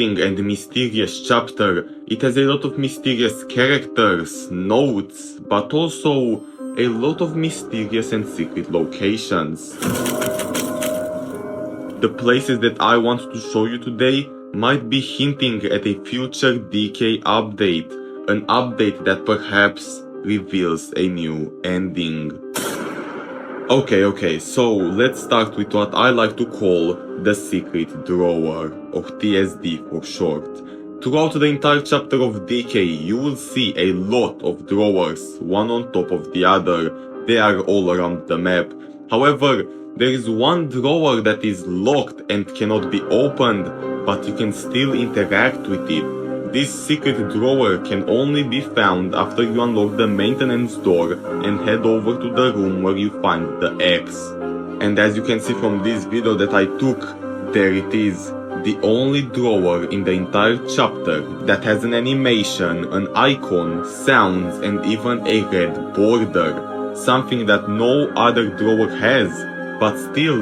interesting and mysterious chapter. It has a lot of mysterious characters, notes, but also a lot of mysterious and secret locations. The places that I want to show you today might be hinting at a future Decay update, an update that perhaps reveals a new ending. Okay, so let's start with what I like to call the secret drawer, or TSD for short. Throughout the entire chapter of Decay, you will see a lot of drawers, one on top of the other. They are all around the map. However, there is one drawer that is locked and cannot be opened, but you can still interact with it. This secret drawer can only be found after you unlock the maintenance door and head over to the room where you find the X. And as you can see from this video that I took, there it is. The only drawer in the entire chapter that has an animation, an icon, sounds, and even a red border. Something that no other drawer has, but still,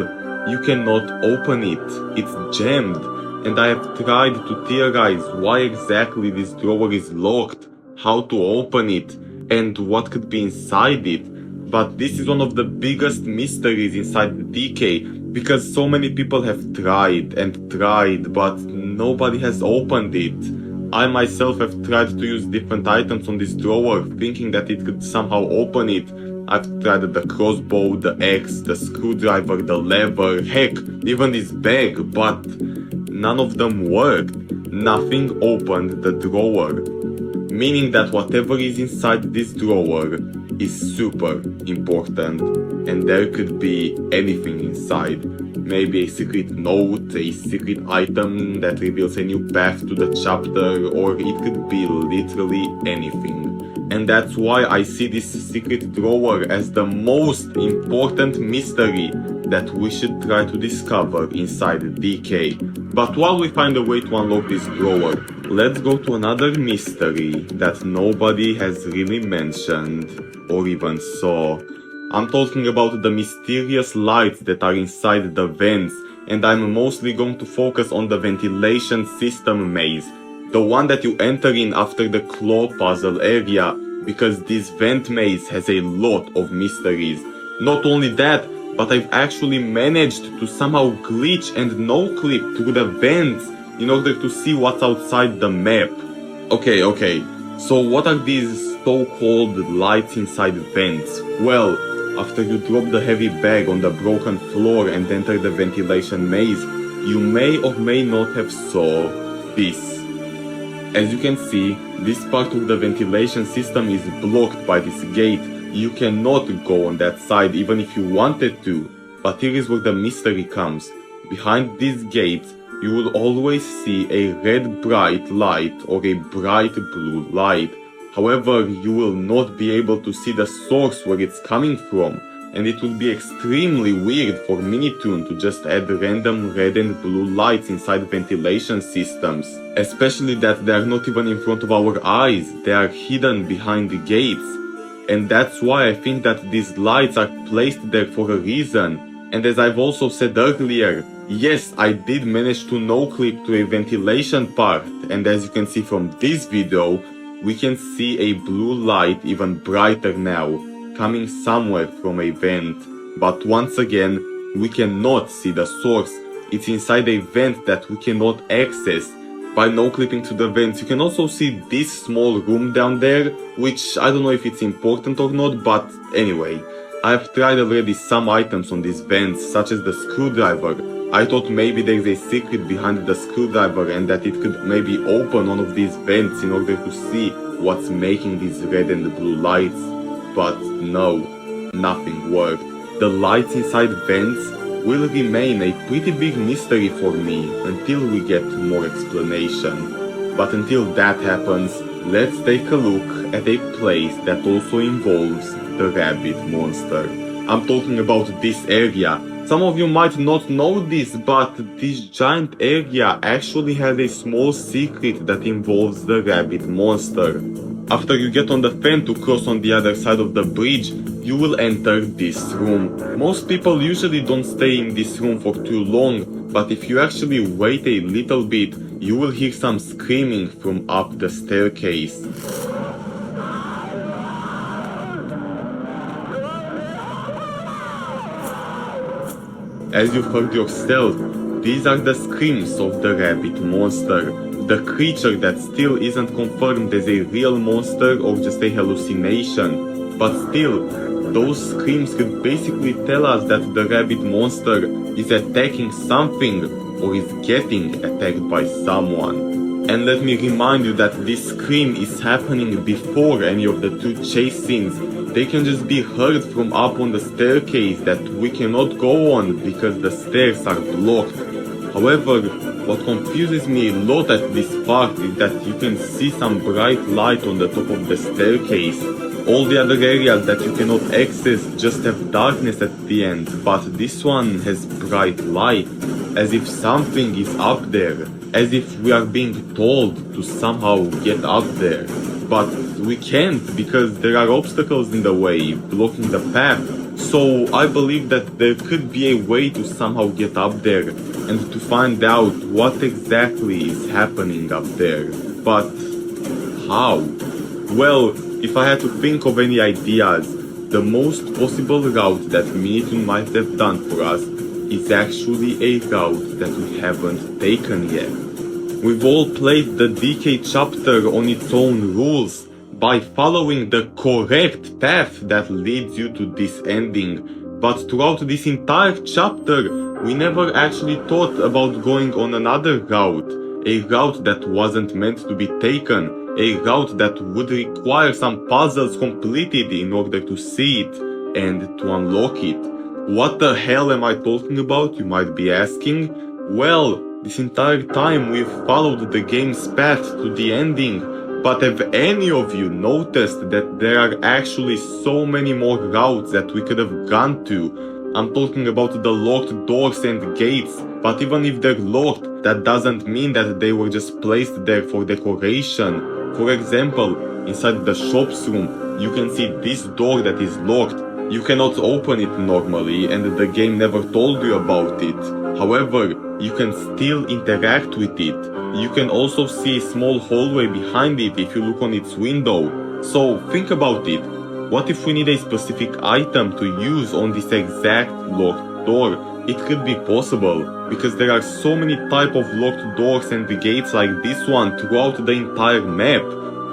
you cannot open it. It's jammed. And I have tried to theorize why exactly this drawer is locked, how to open it, and what could be inside it. But this is one of the biggest mysteries inside the Decay, because so many people have tried and tried, but nobody has opened it. I myself have tried to use different items on this drawer, thinking that it could somehow open it. I've tried the crossbow, the axe, the screwdriver, the lever, heck, even this bag, but none of them worked. Nothing opened the drawer. Meaning that whatever is inside this drawer is super important. And there could be anything inside. Maybe a secret note, a secret item that reveals a new path to the chapter, or it could be literally anything. And that's why I see this secret drawer as the most important mystery that we should try to discover inside Decay. But while we find a way to unlock this drawer, let's go to another mystery that nobody has really mentioned or even saw. I'm talking about the mysterious lights that are inside the vents, and I'm mostly going to focus on the ventilation system maze, the one that you enter in after the claw puzzle area, because this vent maze has a lot of mysteries. Not only that, but I've actually managed to somehow glitch and no-clip through the vents in order to see what's outside the map. Okay, so what are these so-called lights inside vents? Well, after you drop the heavy bag on the broken floor and enter the ventilation maze, you may or may not have saw this. As you can see, this part of the ventilation system is blocked by this gate. You cannot go on that side even if you wanted to. But here is where the mystery comes. Behind these gates, you will always see a red bright light or a bright blue light. However, you will not be able to see the source where it's coming from. And it will be extremely weird for Minitoon to just add random red and blue lights inside ventilation systems. Especially that they are not even in front of our eyes, they are hidden behind the gates. And that's why I think that these lights are placed there for a reason. And as I've also said earlier, yes, I did manage to no-clip to a ventilation part. And as you can see from this video, we can see a blue light even brighter now, coming somewhere from a vent. But once again, we cannot see the source. It's inside a vent that we cannot access. By no-clipping to the vents, you can also see this small room down there, which I don't know if it's important or not, but anyway. I have tried already some items on these vents, such as the screwdriver. I thought maybe there's a secret behind the screwdriver and that it could maybe open one of these vents in order to see what's making these red and blue lights. But no, nothing worked. The lights inside vents will remain a pretty big mystery for me until we get more explanation. But until that happens, let's take a look at a place that also involves the rabbit monster. I'm talking about this area. Some of you might not know this, but this giant area actually has a small secret that involves the rabbit monster. After you get on the fan to cross on the other side of the bridge, you will enter this room. Most people usually don't stay in this room for too long, but if you actually wait a little bit, you will hear some screaming from up the staircase. As you've heard yourself, these are the screams of the rabbit monster, the creature that still isn't confirmed as a real monster or just a hallucination. But still, those screams could basically tell us that the rabbit monster is attacking something or is getting attacked by someone. And let me remind you that this scream is happening before any of the two chase scenes. They can just be heard from up on the staircase that we cannot go on because the stairs are blocked. However, what confuses me a lot at this part is that you can see some bright light on the top of the staircase. All the other areas that you cannot access just have darkness at the end, but this one has bright light, as if something is up there, as if we are being told to somehow get up there. But we can't because there are obstacles in the way, blocking the path. So I believe that there could be a way to somehow get up there and to find out what exactly is happening up there. But how? Well, if I had to think of any ideas, the most possible route that Minitune might have done for us is actually a route that we haven't taken yet. We've all played the Decay chapter on its own rules, by following the correct path that leads you to this ending. But throughout this entire chapter, we never actually thought about going on another route, a route that wasn't meant to be taken, a route that would require some puzzles completed in order to see it and to unlock it. What the hell am I talking about, you might be asking? Well, this entire time we've followed the game's path to the ending. But have any of you noticed that there are actually so many more routes that we could have gone to? I'm talking about the locked doors and gates, but even if they're locked, that doesn't mean that they were just placed there for decoration. For example, inside the shop's room, you can see this door that is locked. You cannot open it normally and the game never told you about it. However, you can still interact with it. You can also see a small hallway behind it if you look on its window. So think about it. What if we need a specific item to use on this exact locked door? It could be possible, because there are so many type of locked doors and gates like this one throughout the entire map.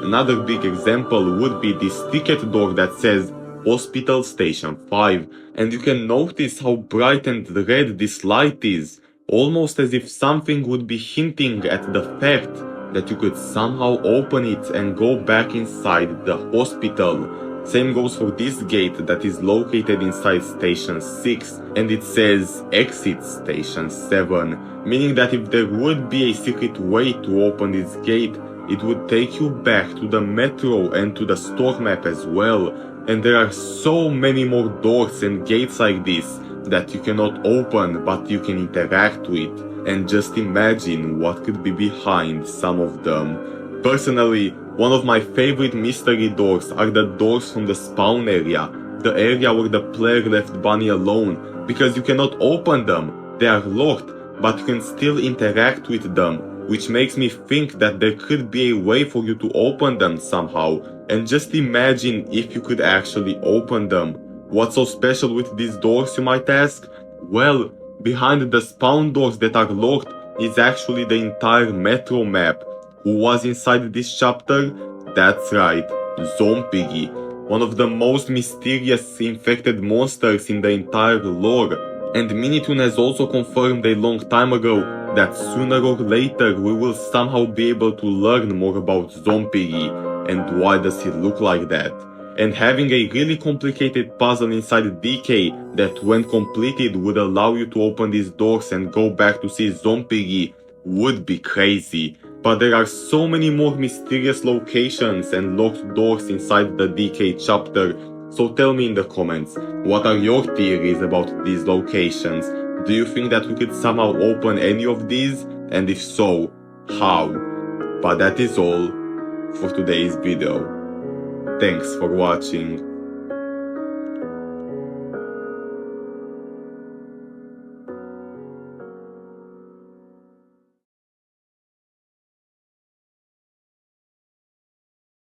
Another big example would be this ticket door that says Hospital Station 5, and you can notice how bright and red this light is, almost as if something would be hinting at the fact that you could somehow open it and go back inside the hospital. Same goes for this gate that is located inside Station 6, and it says Exit Station 7, meaning that if there would be a secret way to open this gate, it would take you back to the metro and to the store map as well. And there are so many more doors and gates like this that you cannot open, but you can interact with. And just imagine what could be behind some of them. Personally, one of my favorite mystery doors are the doors from the spawn area, the area where the player left Bunny alone, because you cannot open them. They are locked, but you can still interact with them, which makes me think that there could be a way for you to open them somehow. And just imagine if you could actually open them. What's so special with these doors, you might ask? Well, behind the spawn doors that are locked is actually the entire metro map. Who was inside this chapter? That's right, Zombie, one of the most mysterious infected monsters in the entire lore. And Minitune has also confirmed a long time ago that sooner or later we will somehow be able to learn more about Zombie. And why does he look like that? And having a really complicated puzzle inside Decay that when completed would allow you to open these doors and go back to see Zombie would be crazy. But there are so many more mysterious locations and locked doors inside the Decay chapter, so tell me in the comments, what are your theories about these locations? Do you think that we could somehow open any of these? And if so, how? But that is all for today's video. Thanks for watching.